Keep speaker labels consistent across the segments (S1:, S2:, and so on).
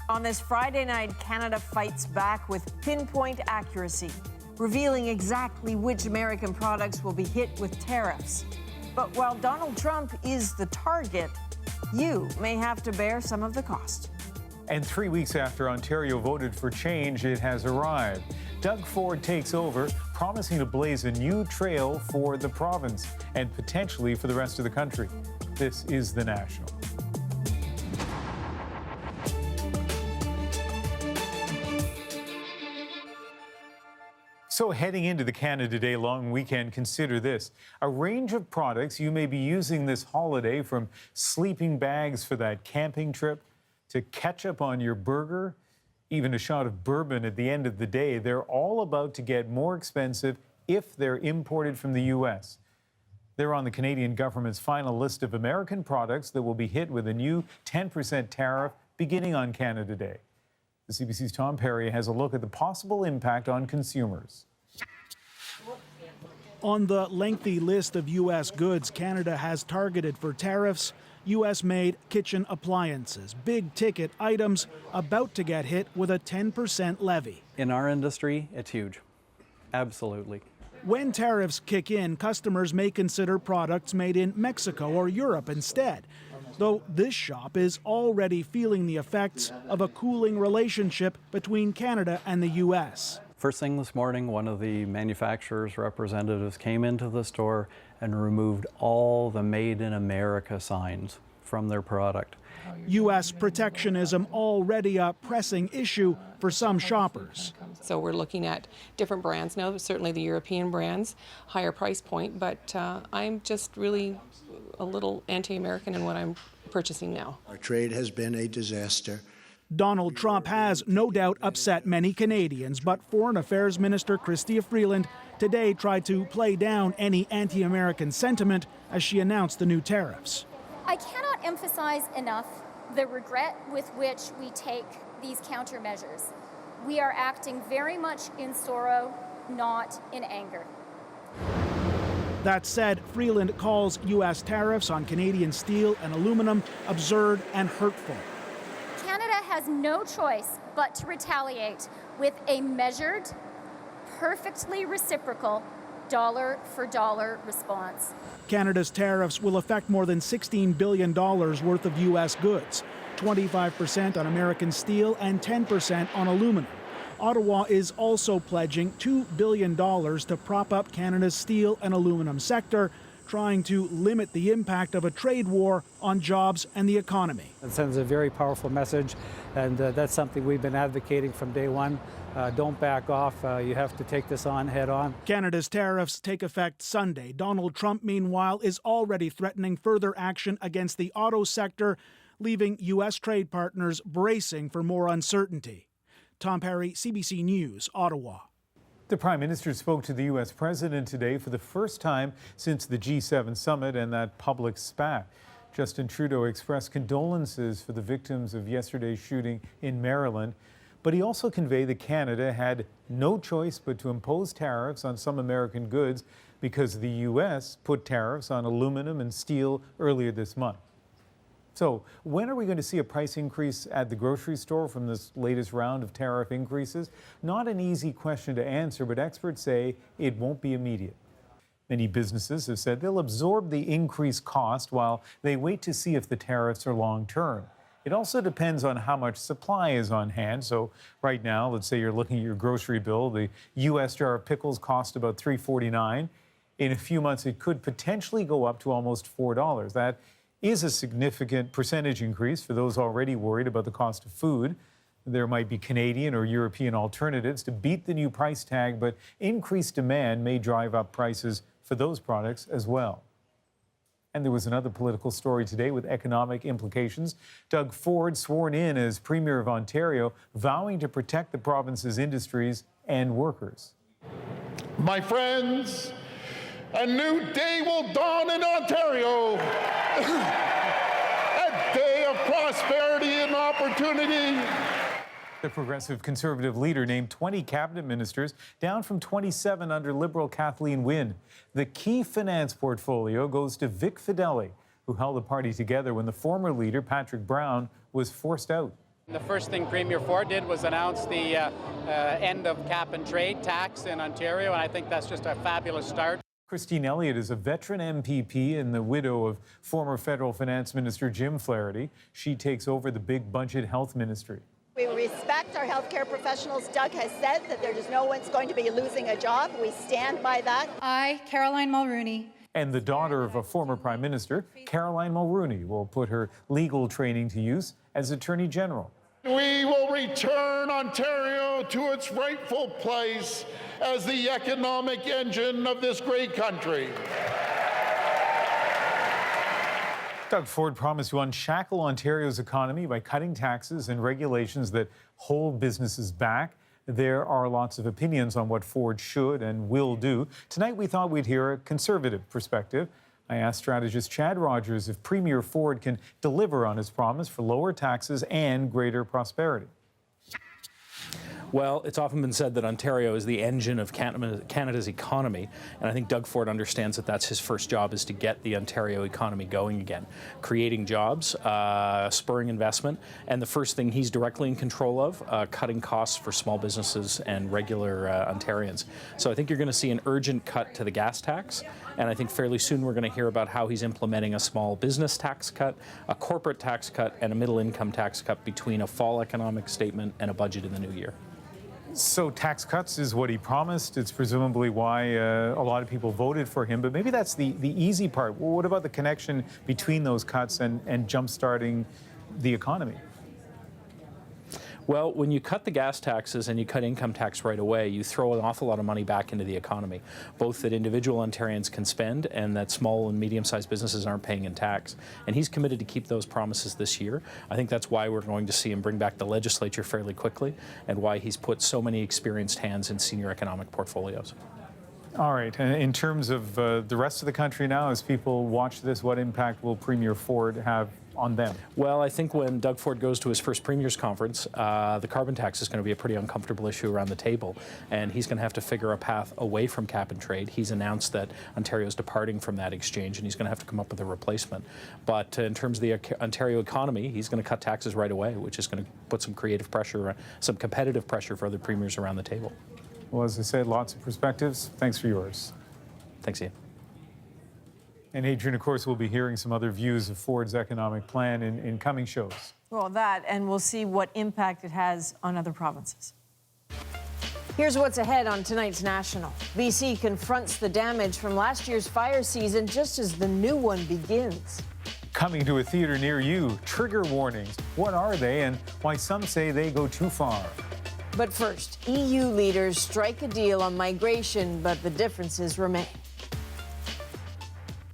S1: On this Friday night, Canada fights back with pinpoint accuracy, revealing exactly which American products will be hit with tariffs. But while Donald Trump is the target, you may have to bear some of the cost.
S2: And 3 weeks after Ontario voted for change, it has arrived. Doug Ford takes over, promising to blaze a new trail for the province and potentially for the rest of the country. This is The National. So heading into the Canada Day long weekend, consider this. A range of products you may be using this holiday, from sleeping bags for that camping trip to ketchup on your burger, even a shot of bourbon at the end of the day. They're all about to get more expensive if they're imported from the U.S. They're on the Canadian government's final list of American products that will be hit with a new 10% tariff beginning on Canada Day. The CBC's Tom Perry has a look at the possible impact on consumers.
S3: On the lengthy list of U.S. goods Canada has targeted for tariffs, U.S.-made kitchen appliances, big-ticket items about to get hit with a 10% levy.
S4: In our industry, it's huge. Absolutely.
S3: When tariffs kick in, customers may consider products made in Mexico or Europe instead, though this shop is already feeling the effects of a cooling relationship between Canada and the U.S.
S4: First thing this morning, one of the manufacturer's representatives came into the store and removed all the Made in America signs from their product.
S3: U.S. protectionism already a pressing issue for some shoppers.
S5: So we're looking at different brands now, certainly the European brands, higher price point, but I'm just really a little anti-American in what I'm purchasing now.
S6: Our trade has been a disaster.
S3: Donald Trump has no doubt upset many Canadians, but Foreign Affairs Minister Chrystia Freeland today tried to play down any anti-American sentiment as she announced the new tariffs.
S7: I cannot emphasize enough the regret with which we take these countermeasures. We are acting very much in sorrow, not in anger.
S3: That said, Freeland calls U.S. tariffs on Canadian steel and aluminum absurd and hurtful.
S7: Canada has no choice but to retaliate with a measured, perfectly reciprocal, dollar-for-dollar response.
S3: Canada's tariffs will affect more than $16 billion worth of U.S. goods, 25% on American steel and 10% on aluminum. Ottawa is also pledging $2 billion to prop up Canada's steel and aluminum sector, trying to limit the impact of a trade war on jobs and the economy.
S8: It sends a very powerful message, and that's something we've been advocating from day one. Don't back off. You have to take this on head on.
S3: Canada's tariffs take effect Sunday. Donald Trump, meanwhile, is already threatening further action against the auto sector, leaving U.S. trade partners bracing for more uncertainty. Tom Perry, CBC News, Ottawa.
S2: The Prime Minister spoke to the U.S. President today for the first time since the G7 summit and that public spat. Justin Trudeau expressed condolences for the victims of yesterday's shooting in Maryland, but he also conveyed that Canada had no choice but to impose tariffs on some American goods because the U.S. put tariffs on aluminum and steel earlier this month. So when are we going to see a price increase at the grocery store from this latest round of tariff increases? Not an easy question to answer, but experts say it won't be immediate. Many businesses have said they'll absorb the increased cost while they wait to see if the tariffs are long-term. It also depends on how much supply is on hand. So right now, let's say you're looking at your grocery bill, the U.S. jar of pickles cost about $3.49. In a few months, it could potentially go up to almost $4. That is a significant percentage increase for those already worried about the cost of food. There might be Canadian or European alternatives to beat the new price tag, but increased demand may drive up prices for those products as well. And there was another political story today with economic implications. Doug Ford sworn in as Premier of Ontario, vowing to protect the province's industries and workers.
S9: My friends, a new day will dawn in Ontario. A day of prosperity and opportunity.
S2: The Progressive Conservative leader named 20 cabinet ministers, down from 27 under Liberal Kathleen Wynne. The key finance portfolio goes to Vic Fedeli, who held the party together when the former leader, Patrick Brown, was forced out.
S10: The first thing Premier Ford did was announce the end of cap and trade tax in Ontario, and I think that's just a fabulous start.
S2: Christine Elliott is a veteran MPP and the widow of former federal finance minister Jim Flaherty. She takes over the big budget health ministry.
S11: We respect our healthcare professionals. Doug has said that there's no one's going to be losing a job. We stand by that.
S12: I, Caroline Mulrooney.
S2: And the daughter of a former prime minister, Caroline Mulrooney, will put her legal training to use as Attorney General.
S9: We will return Ontario to its rightful place as the economic engine of this great country.
S2: Doug Ford promised to unshackle Ontario's economy by cutting taxes and regulations that hold businesses back. There are lots of opinions on what Ford should and will do. Tonight, we thought we'd hear a conservative perspective. I asked strategist Chad Rogers if Premier Ford can deliver on his promise for lower taxes and greater prosperity.
S13: Well, it's often been said that Ontario is the engine of Canada's economy, and I think Doug Ford understands that that's his first job, is to get the Ontario economy going again, creating jobs, spurring investment, and the first thing he's directly in control of, cutting costs for small businesses and regular Ontarians. So I think you're going to see an urgent cut to the gas tax, and I think fairly soon we're going to hear about how he's implementing a small business tax cut, a corporate tax cut, and a middle income tax cut between a fall economic statement and a budget in the new year.
S2: So tax cuts is what he promised. It's presumably why a lot of people voted for him. But maybe that's the easy part. Well, what about the connection between those cuts and jump-starting the economy?
S13: Well, when you cut the gas taxes and you cut income tax right away, you throw an awful lot of money back into the economy, both that individual Ontarians can spend and that small and medium-sized businesses aren't paying in tax. And he's committed to keep those promises this year. I think that's why we're going to see him bring back the legislature fairly quickly and why he's put so many experienced hands in senior economic portfolios.
S2: All right. And in terms of the rest of the country now, as people watch this, what impact will Premier Ford have on them?
S13: Well, I think when Doug Ford goes to his first Premier's Conference, the carbon tax is going to be a pretty uncomfortable issue around the table, and he's going to have to figure a path away from cap and trade. He's announced that Ontario is departing from that exchange, and he's going to have to come up with a replacement. But in terms of the Ontario economy, he's going to cut taxes right away, which is going to put some creative pressure, some competitive pressure for other premiers around the table.
S2: Well, as I said, lots of perspectives. Thanks for yours.
S13: Thanks, Ian.
S2: And Adrian, of course, we'll be hearing some other views of Ford's economic plan in coming shows.
S1: Well, that, and we'll see what impact it has on other provinces. Here's what's ahead on tonight's National. BC confronts the damage from last year's fire season just as the new one begins.
S2: Coming to a theater near you, trigger warnings. What are they and why some say they go too far?
S1: But first, EU leaders strike a deal on migration, but the differences remain.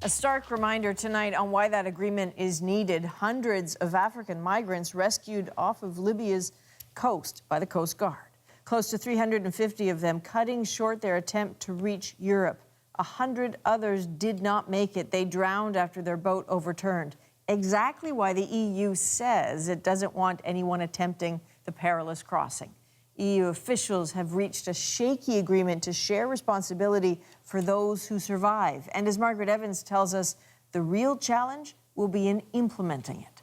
S1: A stark reminder tonight on why that agreement is needed. Hundreds of African migrants rescued off of Libya's coast by the Coast Guard. Close to 350 of them cutting short their attempt to reach Europe. 100 others did not make it. They drowned after their boat overturned. Exactly why the EU says it doesn't want anyone attempting the perilous crossing. EU officials have reached a shaky agreement to share responsibility for those who survive. And as Margaret Evans tells us, the real challenge will be in implementing it.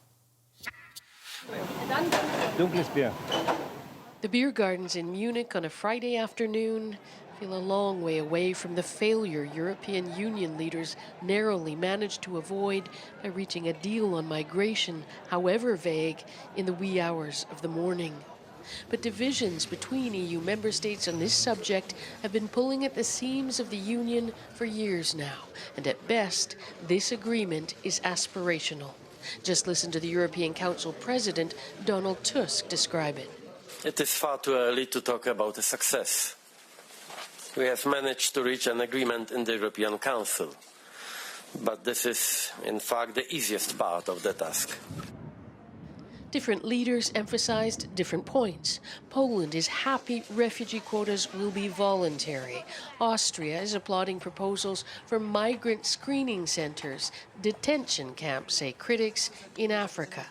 S14: The beer gardens in Munich on a Friday afternoon feel a long way away from the failure European Union leaders narrowly managed to avoid by reaching a deal on migration, however vague, in the wee hours of the morning. But divisions between EU member states on this subject have been pulling at the seams of the Union for years now, and at best, this agreement is aspirational. Just listen to the European Council President Donald Tusk describe it.
S15: It is far too early to talk about a success. We have managed to reach an agreement in the European Council, but this is, in fact, the easiest part of the task.
S14: Different leaders emphasized different points. Poland is happy refugee quotas will be voluntary. Austria is applauding proposals for migrant screening centers, detention camps, say critics, in Africa.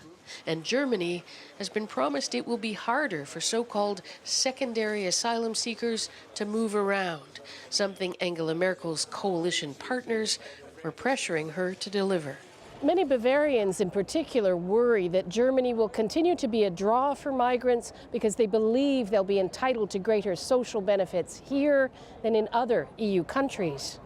S14: And Germany has been promised it will be harder for so-called secondary asylum seekers to move around, something Angela Merkel's coalition partners were pressuring her to deliver.
S16: Many Bavarians in particular worry that Germany will continue to be a draw for migrants because they believe they'll be entitled to greater social benefits here than in other EU countries.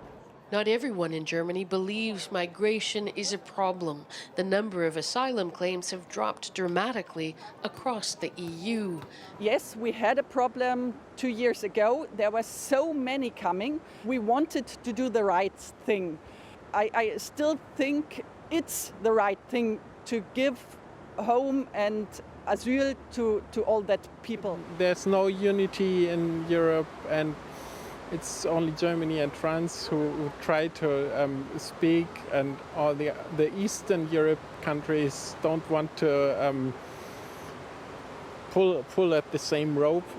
S14: Not everyone in Germany believes migration is a problem. The number of asylum claims have dropped dramatically across the EU.
S17: Yes, we had a problem 2 years ago. There were so many coming. We wanted to do the right thing. I still think it's the right thing to give home and asylum to all that people.
S18: There's no unity in Europe, and it's only Germany and France who try to speak, and all the Eastern Europe countries don't want to pull at the same rope.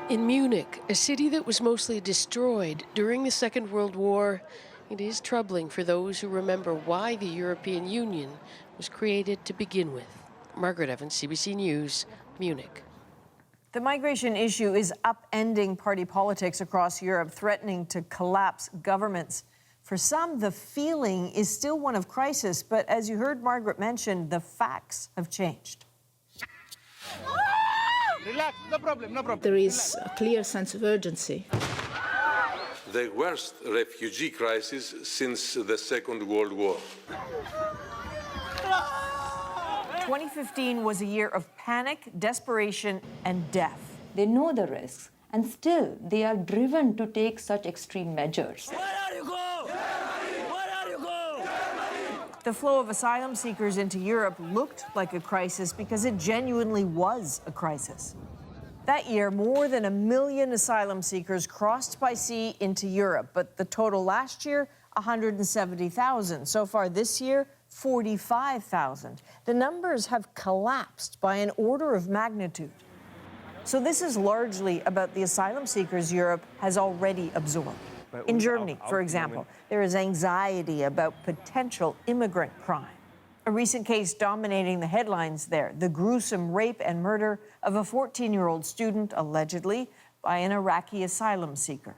S14: In Munich, a city that was mostly destroyed during the Second World War, it is troubling for those who remember why the European Union was created to begin with. Margaret Evans, CBC News, Munich.
S1: The migration issue is upending party politics across Europe, threatening to collapse governments. For some, the feeling is still one of crisis, but as you heard Margaret mention, the facts have changed.
S19: Relax, no problem.
S20: There is a clear sense of urgency.
S21: The worst refugee crisis since the Second World War.
S1: 2015 was a year of panic, desperation, and death.
S22: They know the risks, and still they are driven to take such extreme measures.
S1: The flow of asylum seekers into Europe looked like a crisis because it genuinely was a crisis. That year, more than 1 million asylum seekers crossed by sea into Europe, but the total last year, 170,000. So far this year, 45,000. The numbers have collapsed by an order of magnitude. So this is largely about the asylum seekers Europe has already absorbed. In Germany, for example, there is anxiety about potential immigrant crime. A recent case dominating the headlines there, the gruesome rape and murder of a 14-year-old student, allegedly, by an Iraqi asylum seeker.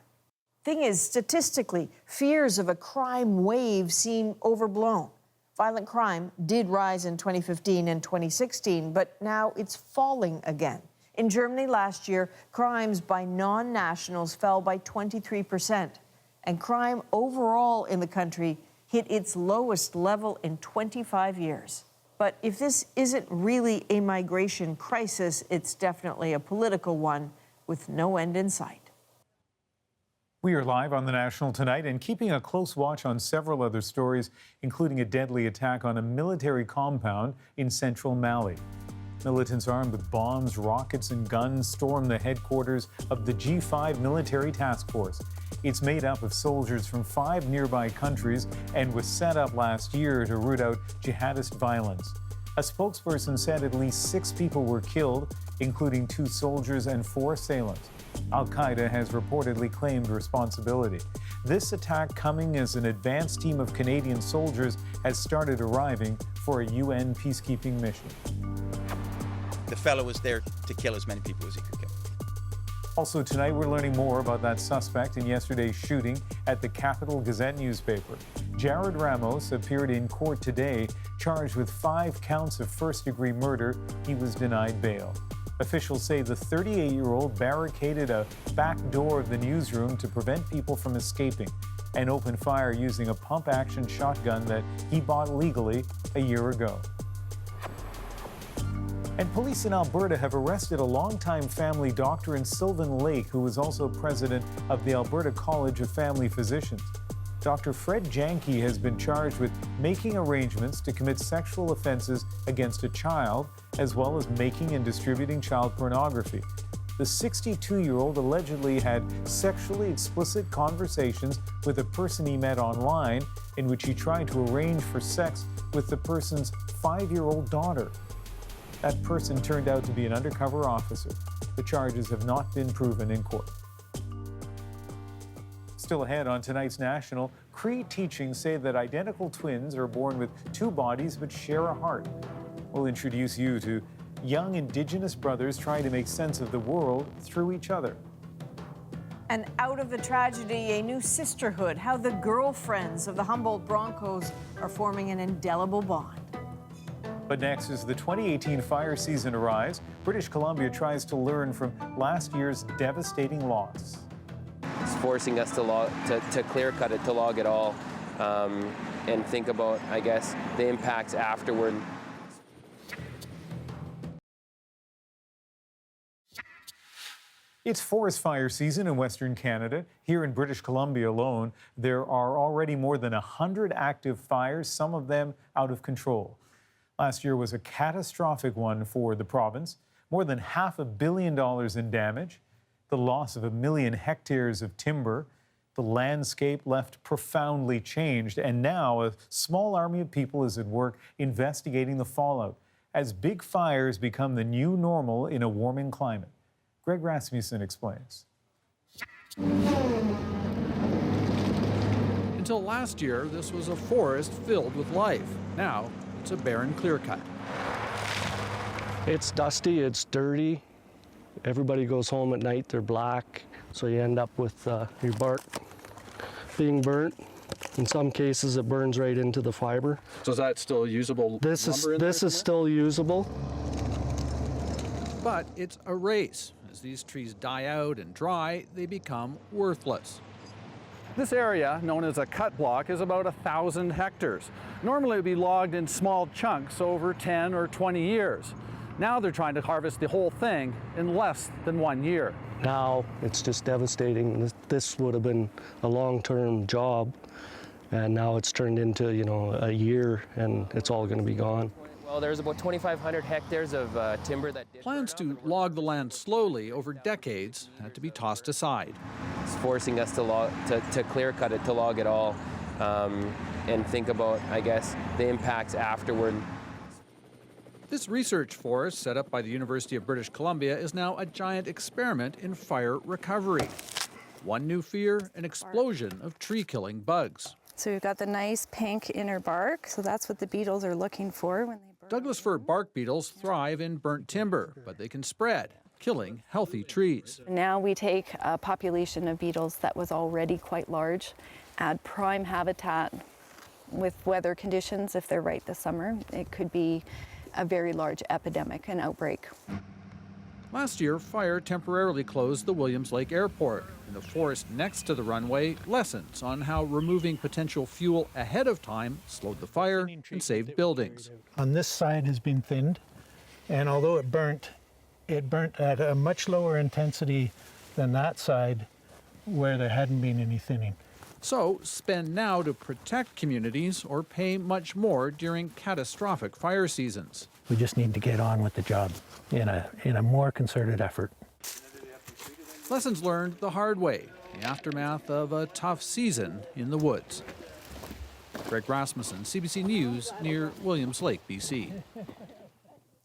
S1: Thing is, statistically, fears of a crime wave seem overblown. Violent crime did rise in 2015 and 2016, but now it's falling again. In Germany last year, crimes by non-nationals fell by 23%, and crime overall in the country hit its lowest level in 25 years. But if this isn't really a migration crisis, it's definitely a political one with no end in sight.
S2: We are live on The National tonight and keeping a close watch on several other stories, including a deadly attack on a military compound in central Mali. Militants armed with bombs, rockets, and guns stormed the headquarters of the G5 military task force. It's made up of soldiers from 5 nearby countries and was set up last year to root out jihadist violence. A spokesperson said at least 6 people were killed, including 2 soldiers and 4 assailants. Al-Qaeda has reportedly claimed responsibility. This attack coming as an advanced team of Canadian soldiers has started arriving for a UN peacekeeping mission.
S23: The fellow was there to kill as many people as he could kill.
S2: Also tonight, we're learning more about that suspect in yesterday's shooting at the Capital Gazette newspaper. Jared Ramos appeared in court today, charged with 5 counts of first-degree murder. He was denied bail. Officials say the 38-year-old barricaded a back door of the newsroom to prevent people from escaping and opened fire using a pump-action shotgun that he bought legally a year ago. And police in Alberta have arrested a longtime family doctor in Sylvan Lake who was also president of the Alberta College of Family Physicians. Dr. Fred Janke has been charged with making arrangements to commit sexual offenses against a child, as well as making and distributing child pornography. The 62-year-old allegedly had sexually explicit conversations with a person he met online, in which he tried to arrange for sex with the person's 5-year-old daughter. That person turned out to be an undercover officer. The charges have not been proven in court. Still ahead on tonight's National, Cree teachings say that identical twins are born with 2 bodies but share a heart. We'll introduce you to young Indigenous brothers trying to make sense of the world through each other.
S1: And out of the tragedy, a new sisterhood, how the girlfriends of the Humboldt Broncos are forming an indelible bond.
S2: But next, as the 2018 fire season arrives, British Columbia tries to learn from last year's devastating loss.
S4: It's forcing us to clear cut it, to log it all, and think about, I guess, the impacts afterward.
S2: It's forest fire season in Western Canada. Here in British Columbia alone, there are already more than 100 active fires, some of them out of control. Last year was a catastrophic one for the province. More than $500 million in damage, the loss of 1 million hectares of timber, the landscape left profoundly changed, and now a small army of people is at work investigating the fallout as big fires become the new normal in a warming climate. Greg Rasmussen explains.
S5: Until last year, this was a forest filled with life. Now, it's a barren clear-cut.
S19: It's dusty, it's dirty. Everybody goes home at night, they're black. So you end up with your bark being burnt. In some cases, it burns right into the fiber.
S5: So is that still usable?
S19: This is still usable.
S5: But it's a race. As these trees die out and dry, they become worthless. This area, known as a cut block, is about 1,000 hectares. Normally it would be logged in small chunks over 10 or 20 years. Now they're trying to harvest the whole thing in less than 1 year.
S19: Now it's just devastating. This would have been a long-term job, and now it's turned into, a year, and it's all going to be gone.
S4: Well, there's about 2,500 hectares of timber that
S5: plans to log the land slowly over decades had to be tossed aside.
S4: It's forcing us to clear cut it, to log it all, and think about, I guess, the impacts afterward.
S5: This research forest, set up by the University of British Columbia, is now a giant experiment in fire recovery. One new fear, an explosion of tree-killing bugs.
S24: So we've got the nice pink inner bark, so that's what the beetles are looking for when they burn.
S5: Douglas fir bark beetles thrive in burnt timber, but they can spread, killing healthy trees.
S24: Now we take a population of beetles that was already quite large, add prime habitat with weather conditions. If they're right this summer, it could be a very large epidemic, an outbreak.
S5: Last year, fire temporarily closed the Williams Lake Airport. In the forest next to the runway, lessons on how removing potential fuel ahead of time slowed the fire and saved buildings.
S25: On this side has been thinned, and although it burnt at a much lower intensity than that side where there hadn't been any thinning.
S5: So spend now to protect communities or pay much more during catastrophic fire seasons.
S25: We just need to get on with the job in a more concerted effort.
S5: Lessons learned the hard way, the aftermath of a tough season in the woods. Greg Rasmussen, CBC News, near Williams Lake, BC.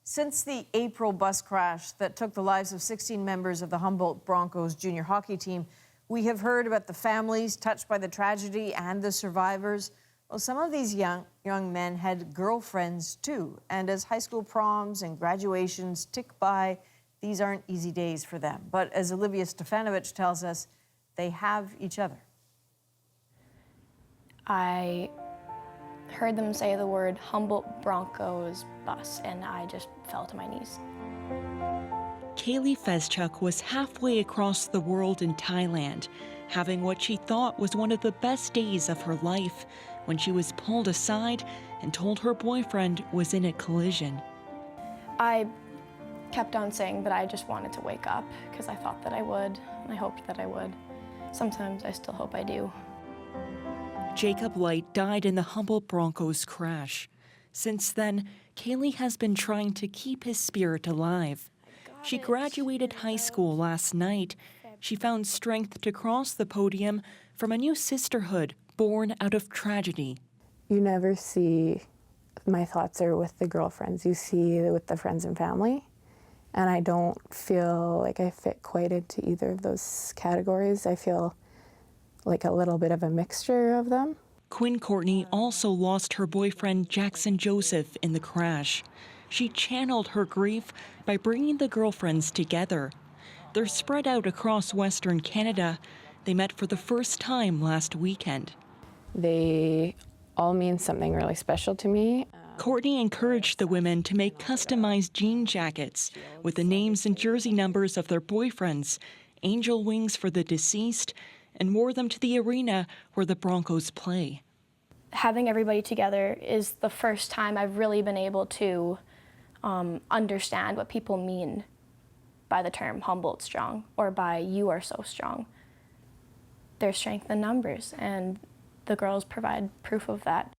S1: Since the April bus crash that took the lives of 16 members of the Humboldt Broncos junior hockey team, we have heard about the families touched by the tragedy and the survivors. Well, some of these young men had girlfriends too, and as high school proms and graduations tick by, these aren't easy days for them. But as Olivia Stefanovic tells us, they have each other.
S26: I heard them say the word Humboldt Broncos bus, and I just fell to my knees.
S27: Kaylee Fezchuk was halfway across the world in Thailand, having what she thought was one of the best days of her life when she was pulled aside and told her boyfriend was in a collision.
S26: I kept on saying that I just wanted to wake up because I thought that I would, and I hoped that I would. Sometimes I still hope I do.
S27: Jacob Light died in the Humboldt Broncos crash. Since then, Kaylee has been trying to keep his spirit alive. She graduated high school last night. She found strength to cross the podium from a new sisterhood born out of tragedy.
S28: You never see, my thoughts are with the girlfriends, you see with the friends and family. And I don't feel like I fit quite into either of those categories. I feel like a little bit of a mixture of them.
S27: Quinn Courtney also lost her boyfriend Jackson Joseph in the crash. She channeled her grief by bringing the girlfriends together. They're spread out across Western Canada. They met for the first time last weekend.
S28: They all mean something really special to me.
S27: Courtney encouraged the women to make customized jean jackets with the names and jersey numbers of their boyfriends, angel wings for the deceased, and wore them to the arena where the Broncos play.
S26: Having everybody together is the first time I've really been able to understand what people mean by the term Humboldt strong or by you are so strong. There's strength in numbers, and the girls provide proof of that.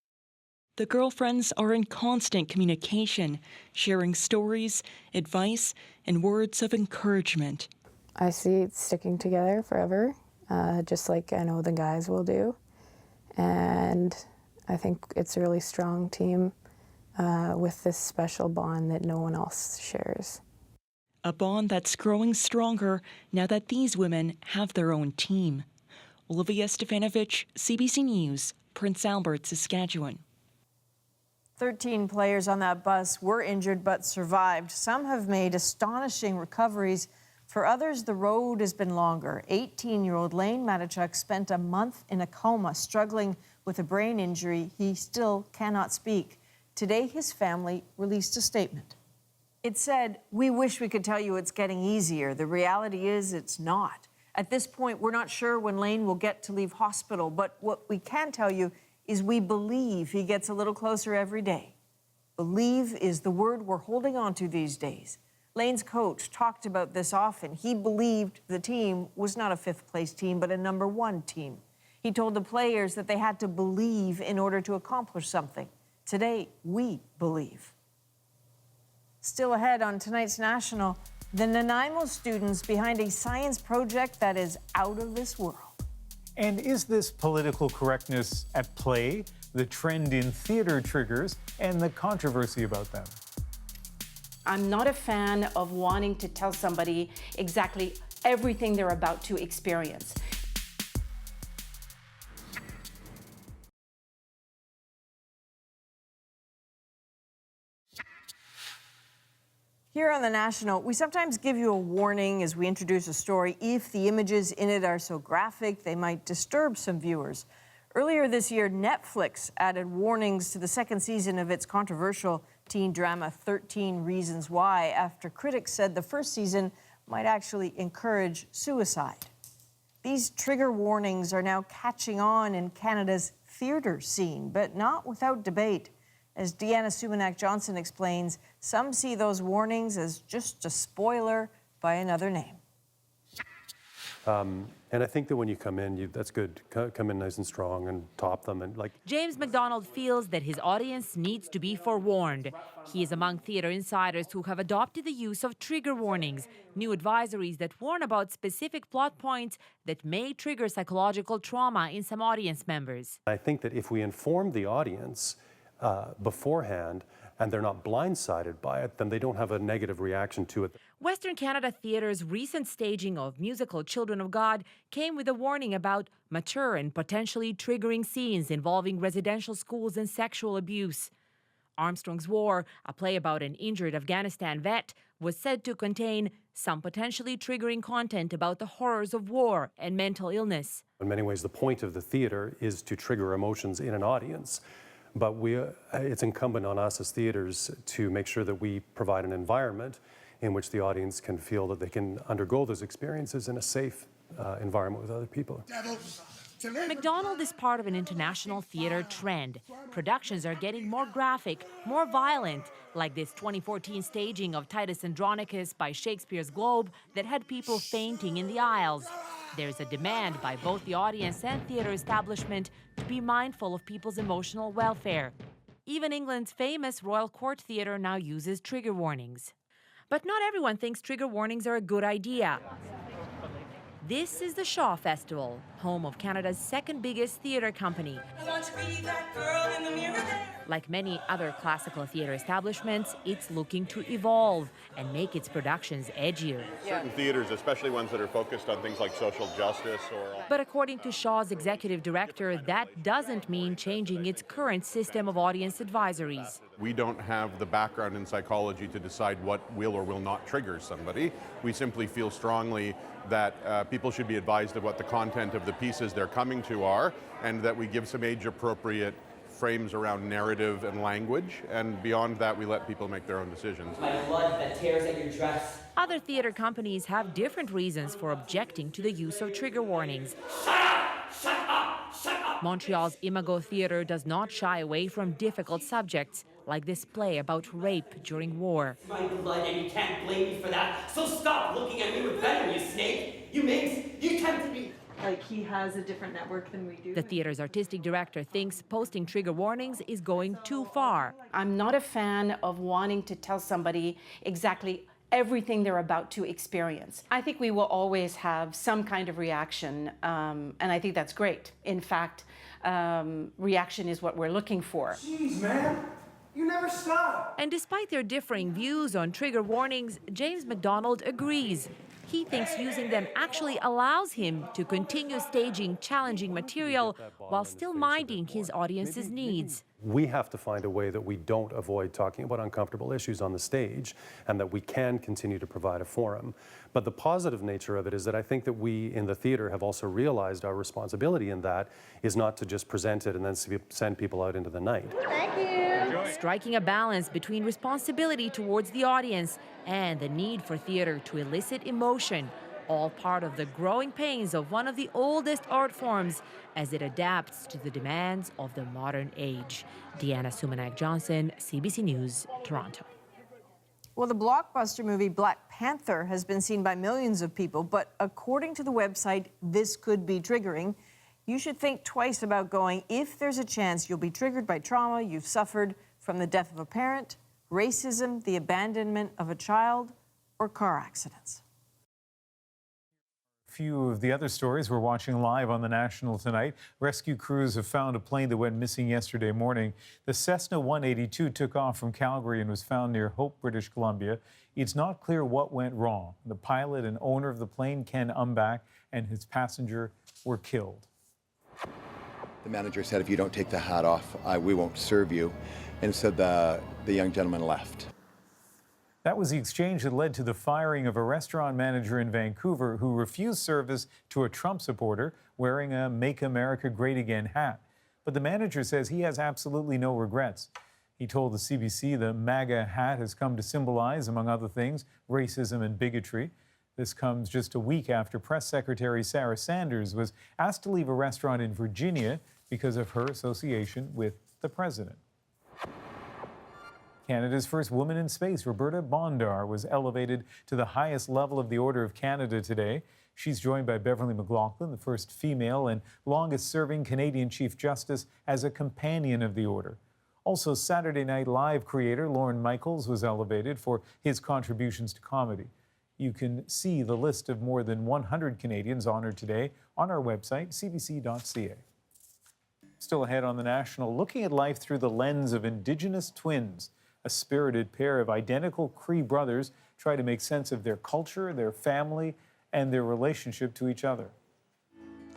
S27: The girlfriends are in constant communication, sharing stories, advice, and words of encouragement.
S28: I see it sticking together forever, just like I know the guys will do. And I think it's a really strong team with this special bond that no one else shares.
S27: A bond that's growing stronger now that these women have their own team. Olivia Stefanovic, CBC News, Prince Albert, Saskatchewan.
S1: 13 players on that bus were injured but survived. Some have made astonishing recoveries. For others, the road has been longer. 18-year-old Lane Matichuk spent a month in a coma, struggling with a brain injury. He still cannot speak. Today, his family released a statement. It said, "We wish we could tell you it's getting easier. The reality is it's not. At this point, we're not sure when Lane will get to leave hospital, but what we can tell you is we believe he gets a little closer every day. Believe is the word we're holding on to these days." Lane's coach talked about this often. He believed the team was not a fifth-place team, but a #1 team. He told the players that they had to believe in order to accomplish something. Today, we believe. Still ahead on tonight's National, the Nanaimo students behind a science project that is out of this world.
S2: And is this political correctness at play? The trend in theater triggers and the controversy about them.
S3: I'm not a fan of wanting to tell somebody exactly everything they're about to experience.
S1: Here on The National, we sometimes give you a warning as we introduce a story. If the images in it are so graphic, they might disturb some viewers. Earlier this year, Netflix added warnings to the second season of its controversial teen drama 13 Reasons Why, after critics said the first season might actually encourage suicide. These trigger warnings are now catching on in Canada's theatre scene, but not without debate. As Deanna Sumanak-Johnson explains, some see those warnings as just a spoiler by another name.
S6: And I think that when you come in, that's good. Come in nice and strong and top them. And like
S7: James McDonald feels that his audience needs to be forewarned. He is among theater insiders who have adopted the use of trigger warnings, new advisories that warn about specific plot points that may trigger psychological trauma in some audience members.
S6: I think that if we inform the audience beforehand and they're not blindsided by it, then they don't have a negative reaction to it.
S7: Western Canada Theatre's recent staging of musical Children of God came with a warning about mature and potentially triggering scenes involving residential schools and sexual abuse. Armstrong's War, a play about an injured Afghanistan vet, was said to contain some potentially triggering content about the horrors of war and mental illness.
S6: In many ways, the point of the theater is to trigger emotions in an audience. But it's incumbent on us as theaters to make sure that we provide an environment in which the audience can feel that they can undergo those experiences in a safe environment with other people.
S7: McDonald is part of an international theater trend. Productions are getting more graphic, more violent, like this 2014 staging of Titus Andronicus by Shakespeare's Globe that had people fainting in the aisles. There's a demand by both the audience and theater establishment to be mindful of people's emotional welfare. Even England's famous Royal Court Theatre now uses trigger warnings. But not everyone thinks trigger warnings are a good idea. This is the Shaw Festival, home of Canada's second biggest theatre company.
S8: I want to be that girl in the mirror there.
S7: Like many other classical theater establishments, it's looking to evolve and make its productions edgier.
S8: Certain theaters, especially ones that are focused on things like social justice or...
S7: But according to Shaw's executive director, that doesn't mean changing its current system of audience advisories.
S8: We don't have the background in psychology to decide what will or will not trigger somebody. We simply feel strongly that people should be advised of what the content of the pieces they're coming to are, and that we give some age-appropriate frames around narrative and language, and beyond that we let people make their own decisions.
S9: My blood that tears at your dress.
S7: Other theater companies have different reasons for objecting to the use of trigger warnings.
S9: Shut up! Shut up! Shut up!
S7: Montreal's Imago Theatre does not shy away from difficult subjects, like this play about rape during war.
S9: It's my blood and you can't blame me for that, so stop looking at me with venom, you snake! You minx! You tempted me!
S10: Like, he has a different network than we do.
S7: The theater's artistic director thinks posting trigger warnings is going too far.
S3: I'm not a fan of wanting to tell somebody exactly everything they're about to experience. I think we will always have some kind of reaction, and I think that's great. In fact, reaction is what we're looking for.
S10: Jeez, man. You never stop.
S7: And despite their differing views on trigger warnings, James McDonald agrees. He thinks using them actually allows him to continue staging challenging material while still minding his audience's needs.
S6: We have to find a way that we don't avoid talking about uncomfortable issues on the stage, and that we can continue to provide a forum. But the positive nature of it is that I think that we in the theater have also realized our responsibility in that is not to just present it and then send people out into the night.
S10: Thank you.
S7: Striking a balance between responsibility towards the audience and the need for theater to elicit emotion, all part of the growing pains of one of the oldest art forms as it adapts to the demands of the modern age. Deanna Sumanak-Johnson, CBC News, Toronto.
S1: Well, the blockbuster movie Black Panther has been seen by millions of people, but according to the website, this could be triggering. You should think twice about going if there's a chance you'll be triggered by trauma you've suffered from the death of a parent, racism, the abandonment of a child, or car accidents.
S2: A few of the other stories we're watching live on the National tonight. Rescue crews have found a plane that went missing yesterday morning. The Cessna 182 took off from Calgary and was found near Hope, British Columbia. It's not clear what went wrong. The pilot and owner of the plane, Ken Umbach, and his passenger were killed.
S11: The manager said, if you don't take the hat off, we won't serve you. And so the young gentleman left.
S2: That was the exchange that led to the firing of a restaurant manager in Vancouver who refused service to a Trump supporter wearing a Make America Great Again hat. But the manager says he has absolutely no regrets. He told the CBC the MAGA hat has come to symbolize, among other things, racism and bigotry. This comes just a week after Press Secretary Sarah Sanders was asked to leave a restaurant in Virginia because of her association with the president. Canada's first woman in space, Roberta Bondar, was elevated to the highest level of the Order of Canada today. She's joined by Beverly McLaughlin, the first female and longest-serving Canadian Chief Justice, as a companion of the Order. Also, Saturday Night Live creator Lorne Michaels was elevated for his contributions to comedy. You can see the list of more than 100 Canadians honored today on our website, cbc.ca. Still ahead on the National, looking at life through the lens of Indigenous twins. A spirited pair of identical Cree brothers try to make sense of their culture, their family, and their relationship to each other.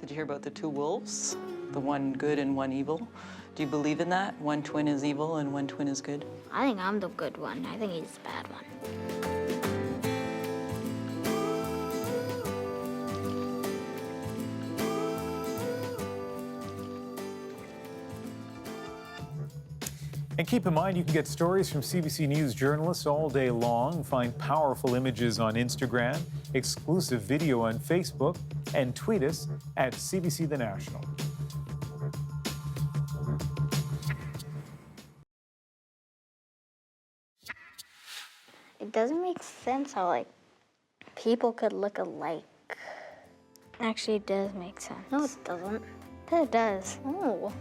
S12: Did you hear about the two wolves? The one good and one evil? Do you believe in that? One twin is evil and one twin is good?
S13: I think I'm the good one. I think he's the bad one.
S2: And keep in mind, you can get stories from CBC News journalists all day long, find powerful images on Instagram, exclusive video on Facebook, and tweet us at CBC The National.
S13: It doesn't make sense how, like, people could look alike. Actually, it does make sense. No, it doesn't. It does. Oh.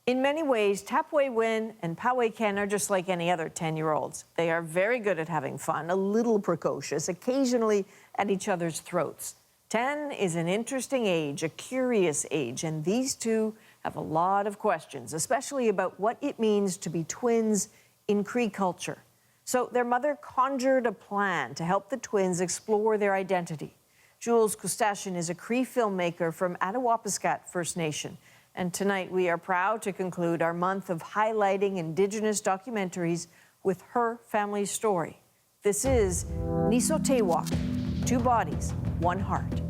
S1: In many ways, Tapway Win and Poway Ken are just like any other 10-year-olds. They are very good at having fun, a little precocious, occasionally at each other's throats. 10 is an interesting age, a curious age, and these two have a lot of questions, especially about what it means to be twins in Cree culture. So their mother conjured a plan to help the twins explore their identity. Jules Kustashin is a Cree filmmaker from Attawapiskat First Nation. And tonight we are proud to conclude our month of highlighting Indigenous documentaries with her family's story. This is Nisotewak, Two Bodies, One Heart.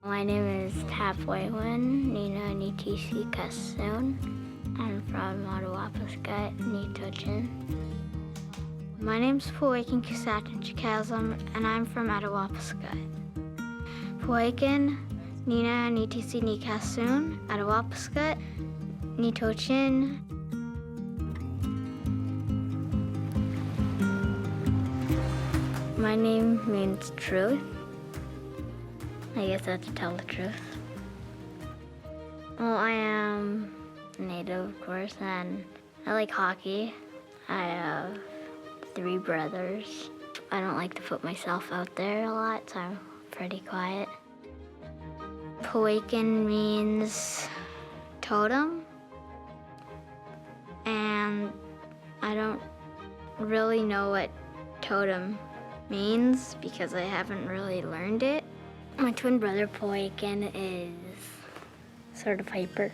S13: My name is Tapwaywan Nina Nitisi Kasun. I'm from Attawapiskat, Nitochin. My name's Puakin Kusatan Chikazam, and I'm from Attawapiskat. Puakin Nina Nitisi Nikasun, Attawapiskat, Nitochin. My name means truth. I guess that's to tell the truth. Well, I am Native, of course, and I like hockey. I have 3 brothers. I don't like to put myself out there a lot, so I'm pretty quiet. Puakin means totem, and I don't really know what totem means because I haven't really learned it. My twin brother Puakin is sort of hyper.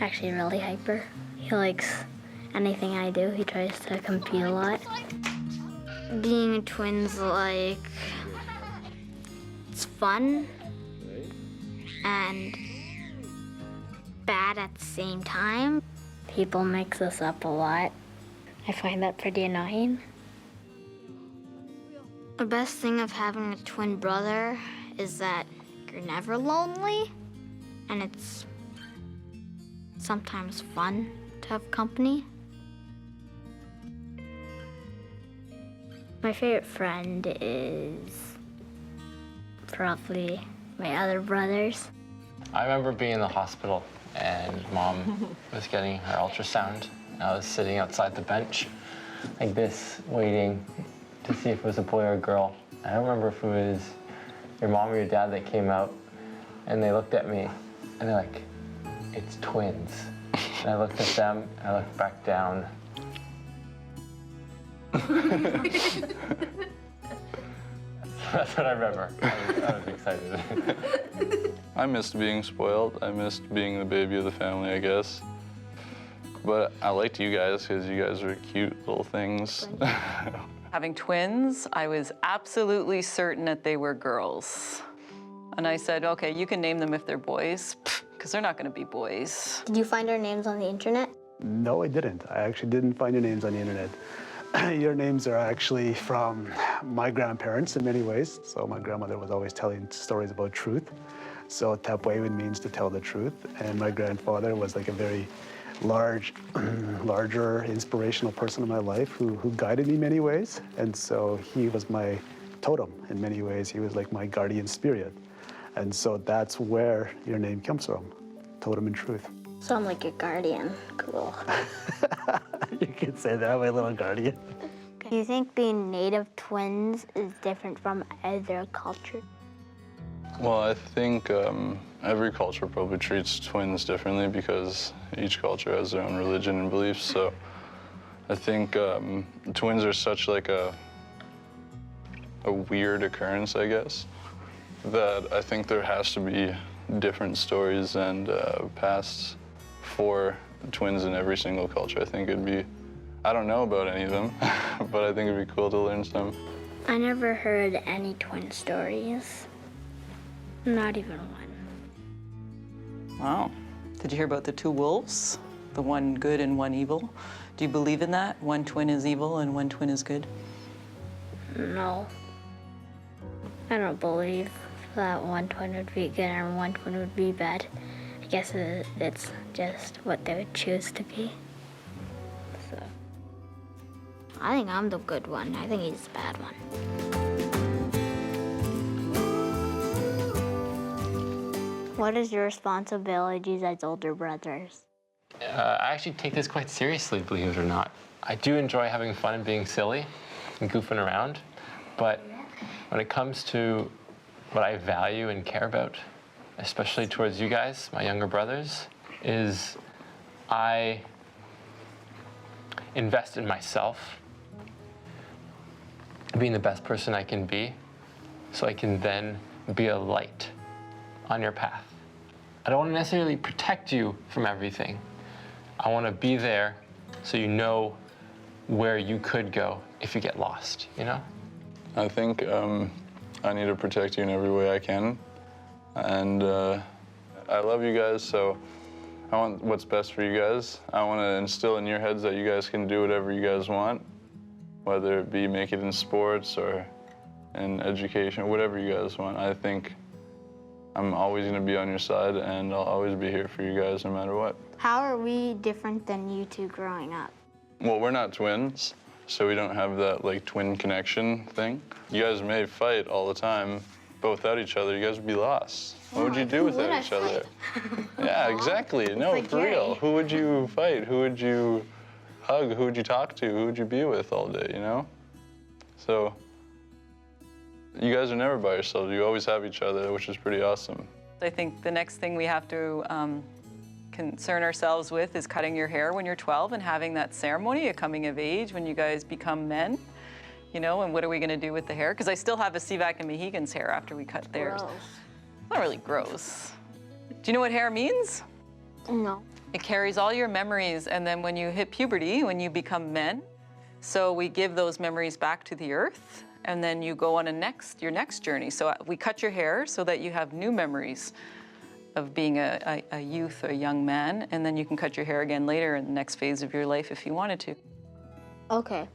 S13: Actually really hyper. He likes anything I do. He tries to compete a lot. Being twins, like, it's fun and bad at the same time. People mix us up a lot. I find that pretty annoying. The best thing of having a twin brother is that you're never lonely, and it's sometimes fun to have company. My favorite friend is probably my other brothers.
S14: I remember being in the hospital and Mom was getting her ultrasound. I was sitting outside the bench like this, waiting to see if it was a boy or a girl. I don't remember if it was your mom or your dad that came out, and they looked at me and they're like, "It's twins." And I looked at them, and I looked back down. That's what I remember. I was excited.
S15: I missed being spoiled. I missed being the baby of the family, I guess. But I liked you guys because you guys were cute little things.
S12: Having twins, I was absolutely certain that they were girls. And I said, okay, you can name them if they're boys, because they're not going to be boys.
S13: Did you find our names on the internet?
S16: No, I didn't. I actually didn't find your names on the internet. Your names are actually from my grandparents in many ways. So my grandmother was always telling stories about truth. So Tapwaywan means to tell the truth. And my grandfather was like a very larger inspirational person in my life who guided me in many ways. And so he was my totem in many ways. He was like my guardian spirit. And so that's where your name comes from, totem and truth.
S13: So I'm like your guardian. Cool.
S16: You could say that, my little guardian.
S13: Do you think being Native twins is different from other cultures?
S15: Well, I think every culture probably treats twins differently because each culture has their own religion and beliefs. So I think twins are such like a weird occurrence, I guess, that I think there has to be different stories and pasts for twins in every single culture. I think it'd be, I don't know about any of them, but I think it'd be cool to learn some.
S13: I never heard any twin stories. Not even one.
S12: Wow. Did you hear about the 2 wolves? The one good and one evil? Do you believe in that? One twin is evil and one twin is good?
S13: No. I don't believe that one twin would be good and one twin would be bad. I guess it's just what they would choose to be. So I think I'm the good one. I think he's the bad one. What is your responsibilities as older brothers?
S14: I actually take this quite seriously, believe it or not. I do enjoy having fun and being silly and goofing around, but when it comes to what I value and care about, especially towards you guys, my younger brothers, is I invest in myself, being the best person I can be, so I can then be a light on your path. I don't want to necessarily protect you from everything. I want to be there so you know where you could go if you get lost, you know?
S15: I think I need to protect you in every way I can. And I love you guys, so I want what's best for you guys. I want to instill in your heads that you guys can do whatever you guys want, whether it be make it in sports or in education, whatever you guys want. I think I'm always going to be on your side, and I'll always be here for you guys no matter what.
S13: How are we different than you two growing up?
S15: Well, we're not twins, so we don't have that like twin connection thing. You guys may fight all the time, but without each other, you guys would be lost. What would you do without each other? Yeah, exactly. No, for real. Who would you fight? Who would you hug? Who would you talk to? Who would you be with all day, you know? So you guys are never by yourselves. You always have each other, which is pretty awesome.
S12: I think the next thing we have to concern ourselves with is cutting your hair when you're 12 and having that ceremony, a coming of age, when you guys become men, you know, and what are we going to do with the hair? Because I still have a Sivak and Mohegan's hair after we cut theirs.
S13: Gross.
S12: It's not really gross. Do you know what hair means?
S13: No.
S12: It carries all your memories, and then when you hit puberty, when you become men, so we give those memories back to the earth, and then you go on your next journey. So we cut your hair so that you have new memories of being a youth or a young man, and then you can cut your hair again later in the next phase of your life if you wanted to.
S13: Okay.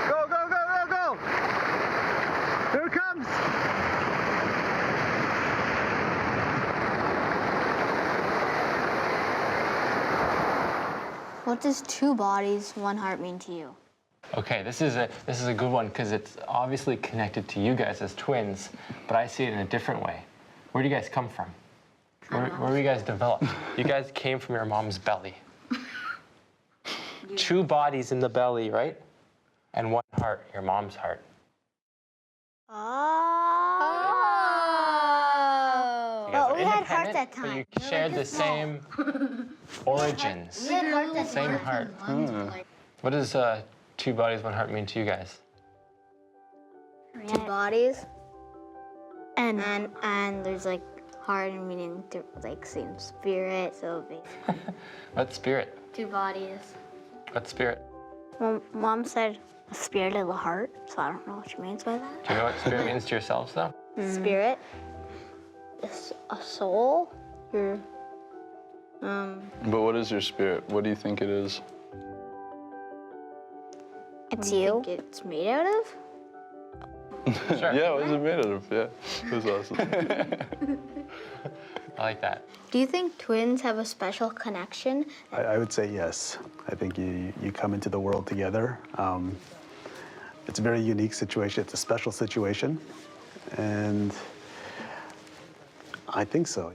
S10: Go, go, go, go, go! Here it comes!
S13: What does 2 bodies, 1 heart mean to you?
S14: Okay, this is a good one because it's obviously connected to you guys as twins, but I see it in a different way. Where do you guys come from? Where were you guys developed? You guys came from your mom's belly. 2 bodies in the belly, right? And 1 heart, your mom's heart. You guys
S13: Well,
S14: are
S13: we had hearts
S14: independent,
S13: at
S14: but
S13: times.
S14: you shared the same origins.
S13: We had hearts at
S14: Same heart. What does 2 bodies, 1 heart mean to you guys?
S13: 2 bodies. And there's like heart and meaning to like same spirit, so
S14: What spirit?
S13: 2 bodies.
S14: What spirit?
S13: Well, Mom said a spirit of the heart, so I don't know what she means by that.
S14: Do you know what spirit means to yourselves, though?
S13: Spirit. It's a soul. Your
S15: But what is your spirit? What do you think it is?
S13: It's you. Think it's made out of?
S14: Sure.
S15: Yeah, what is it made out of? Yeah, it was awesome.
S14: I like that.
S13: Do you think twins have a special connection?
S16: I would say yes. I think you come into the world together. It's a very unique situation. It's a special situation. And I think so.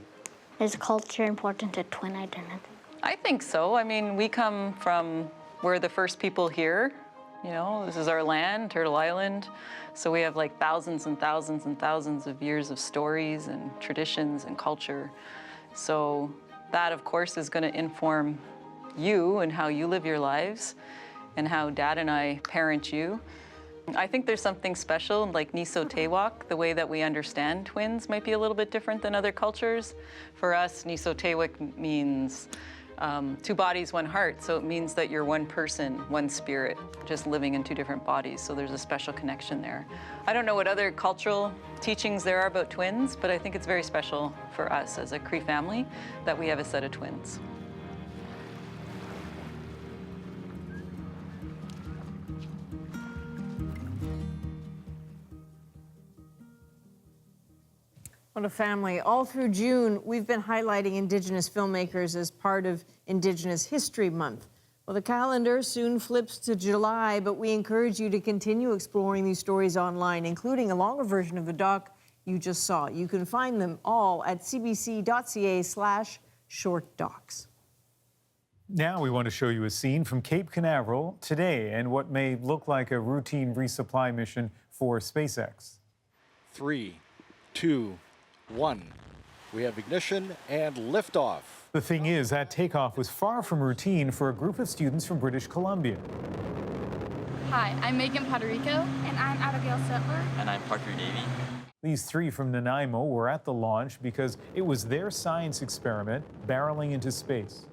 S13: Is culture important to twin identity?
S12: I think so. I mean, we're the first people here. You know, this is our land, Turtle Island. So we have like thousands and thousands and thousands of years of stories and traditions and culture. So that, of course, is going to inform you and how you live your lives and how Dad and I parent you. I think there's something special, like Niso Tewak, the way that we understand twins might be a little bit different than other cultures. For us, Niso Tewak means 2 bodies, 1 heart. So it means that you're 1 person, 1 spirit, just living in 2 different bodies. So there's a special connection there. I don't know what other cultural teachings there are about twins, but I think it's very special for us as a Cree family that we have a set of twins.
S1: What a family. All through June, we've been highlighting Indigenous filmmakers as part of Indigenous History Month. Well, the calendar soon flips to July, but we encourage you to continue exploring these stories online, including a longer version of the doc you just saw. You can find them all at cbc.ca/shortdocs.
S2: Now we want to show you a scene from Cape Canaveral today and what may look like a routine resupply mission for SpaceX.
S4: 3, 2, 1. We have ignition and liftoff.
S2: The thing is, that takeoff was far from routine for a group of students from British Columbia.
S17: Hi, I'm Megan Poderico. And I'm Abigail Settler.
S14: And I'm Parker Davey.
S2: These three from Nanaimo were at the launch because it was their science experiment barreling into space.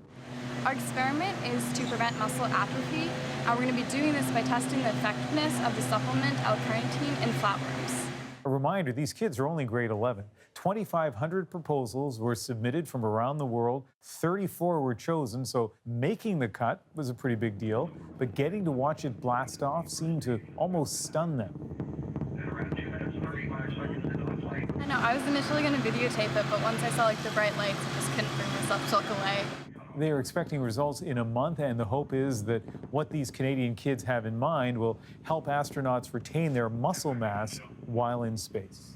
S17: Our experiment is to prevent muscle atrophy, and we're going to be doing this by testing the effectiveness of the supplement L-carnitine in flatworms.
S2: A reminder, these kids are only grade 11. 2,500 proposals were submitted from around the world. 34 were chosen, so making the cut was a pretty big deal. But getting to watch it blast off seemed to almost stun them.
S17: I know, I was initially going to videotape it, but once I saw the bright lights, I just couldn't bring myself to look away.
S2: They are expecting results in a month, and the hope is that what these Canadian kids have in mind will help astronauts retain their muscle mass while in space.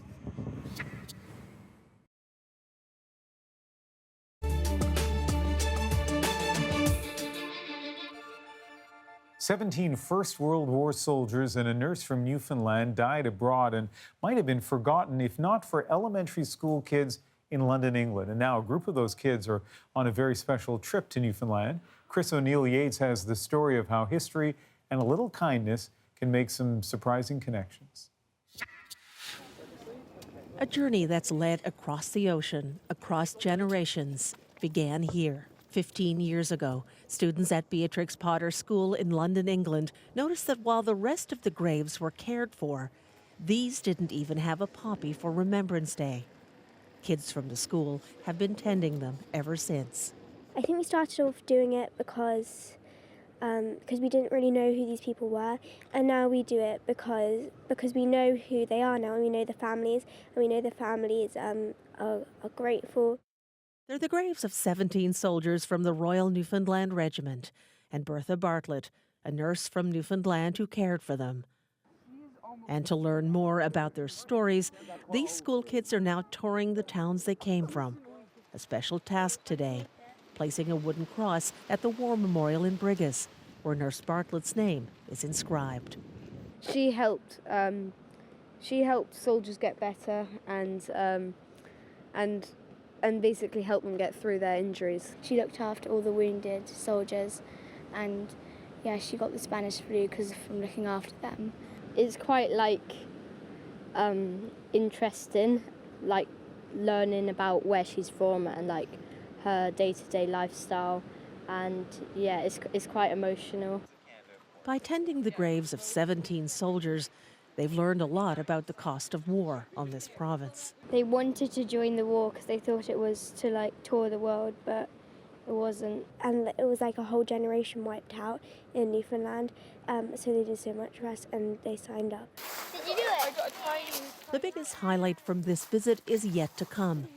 S2: "17 First World War soldiers and a nurse from Newfoundland died abroad and might have been forgotten if not for elementary school kids in London, England. And now a group of those kids are on a very special trip to Newfoundland. Chris O'Neill Yates has the story of how history and a little kindness can make some surprising connections.
S18: A journey that's led across the ocean, across generations, began here. 15 years ago, students at Beatrix Potter School in London, England, noticed that while the rest of the graves were cared for, these didn't even have a poppy for Remembrance Day. Kids from the school have been tending them ever since.
S19: I think we started off doing it because we didn't really know who these people were, and now we do it because we know who they are now, and we know the families, and we know the families are grateful.
S18: They're the graves of 17 soldiers from the Royal Newfoundland Regiment and Bertha Bartlett, a nurse from Newfoundland who cared for them. And to learn more about their stories, these school kids are now touring the towns they came from. A special task today, placing a wooden cross at the War Memorial in Brigus, where Nurse Bartlett's name is inscribed.
S20: She helped soldiers get better and basically help them get through their injuries.
S13: She looked after all the wounded soldiers, and yeah, she got the Spanish flu from looking after them.
S20: It's quite interesting, learning about where she's from and her day-to-day lifestyle, and yeah, it's quite emotional.
S18: By tending the graves of 17 soldiers, they've learned a lot about the cost of war on this province.
S13: They wanted to join the war because they thought it was to tour the world, but it wasn't. And it was a whole generation wiped out in Newfoundland, so they did so much for us and they signed up.
S19: Did you do it?
S18: The biggest highlight from this visit is yet to come.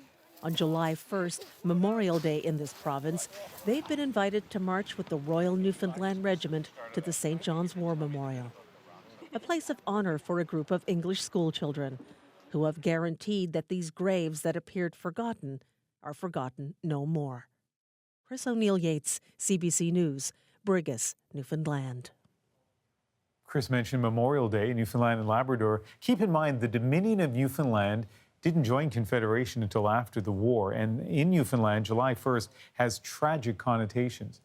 S18: On July 1st, Memorial Day in this province, they've been invited to march with the Royal Newfoundland Regiment to the St. John's War Memorial, a place of honor for a group of English schoolchildren who have guaranteed that these graves that appeared forgotten are forgotten no more. Chris O'Neill Yates, CBC News, Brigus, Newfoundland.
S2: Chris mentioned Memorial Day in Newfoundland and Labrador. Keep in mind, the Dominion of Newfoundland didn't join Confederation until after the war, and in Newfoundland, July 1st has tragic connotations.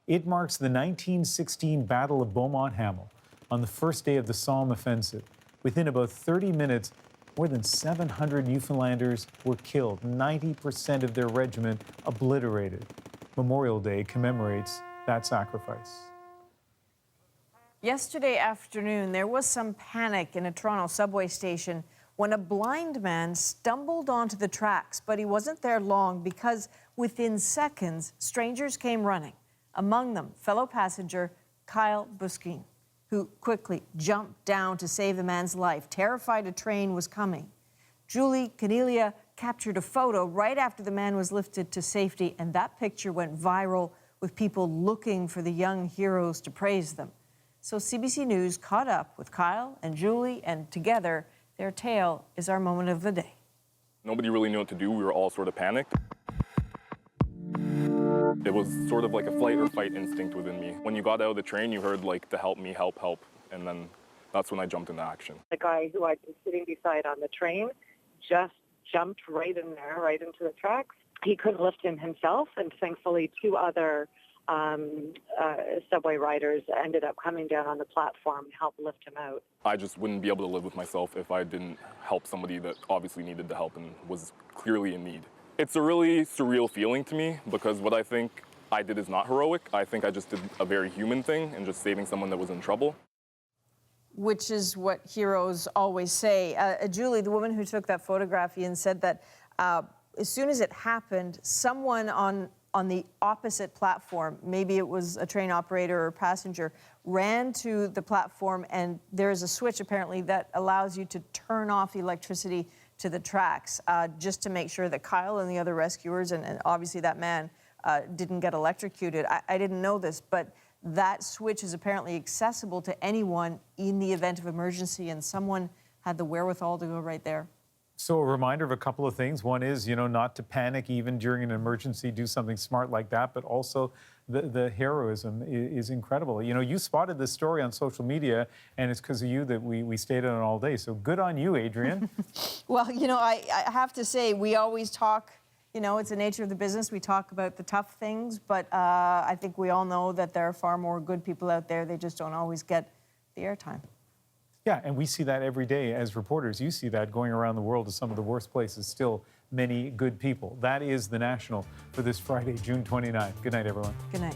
S2: It marks the 1916 Battle of Beaumont-Hamel on the first day of the Somme Offensive. Within about 30 minutes, more than 700 Newfoundlanders were killed, 90% of their regiment obliterated. Memorial Day commemorates that sacrifice.
S1: Yesterday afternoon, there was some panic in a Toronto subway station when a blind man stumbled onto the tracks, but he wasn't there long because within seconds, strangers came running. Among them, fellow passenger Kyle Buskin, who quickly jumped down to save the man's life, terrified a train was coming. Julie Canelia captured a photo right after the man was lifted to safety, and that picture went viral with people looking for the young heroes to praise them. So CBC News caught up with Kyle and Julie, and together, their tale is our moment of the day.
S21: Nobody really knew what to do. We were all sort of panicked. It was sort of like a flight or fight instinct within me. When you got out of the train, you heard the help me, help, help. And then that's when I jumped into action.
S5: The guy who I'd been sitting beside on the train just jumped right in there, right into the tracks. He couldn't lift him himself, and thankfully 2 other subway riders ended up coming down on the platform and helped lift him out.
S21: I just wouldn't be able to live with myself if I didn't help somebody that obviously needed the help and was clearly in need. It's a really surreal feeling to me because what I think I did is not heroic. I think I just did a very human thing and just saving someone that was in trouble.
S1: Which is what heroes always say. Julie, the woman who took that photograph, Ian, said that as soon as it happened, someone on the opposite platform, maybe it was a train operator or passenger, ran to the platform, and there is a switch apparently that allows you to turn off electricity to the tracks, just to make sure that Kyle and the other rescuers, and obviously that man, didn't get electrocuted. I didn't know this, but that switch is apparently accessible to anyone in the event of emergency, and someone had the wherewithal to go right there.
S2: So a reminder of a couple of things. One is, not to panic even during an emergency, do something smart like that, but also the heroism is incredible. You spotted this story on social media, and it's because of you that we stayed on all day. So good on you, Adrian.
S1: Well, I have to say, we always talk, it's the nature of the business. We talk about the tough things, but I think we all know that there are far more good people out there. They just don't always get the airtime.
S2: Yeah, and we see that every day as reporters. You see that going around the world to some of the worst places, still many good people. That is The National for this Friday, June 29th. Good night, everyone.
S1: Good night.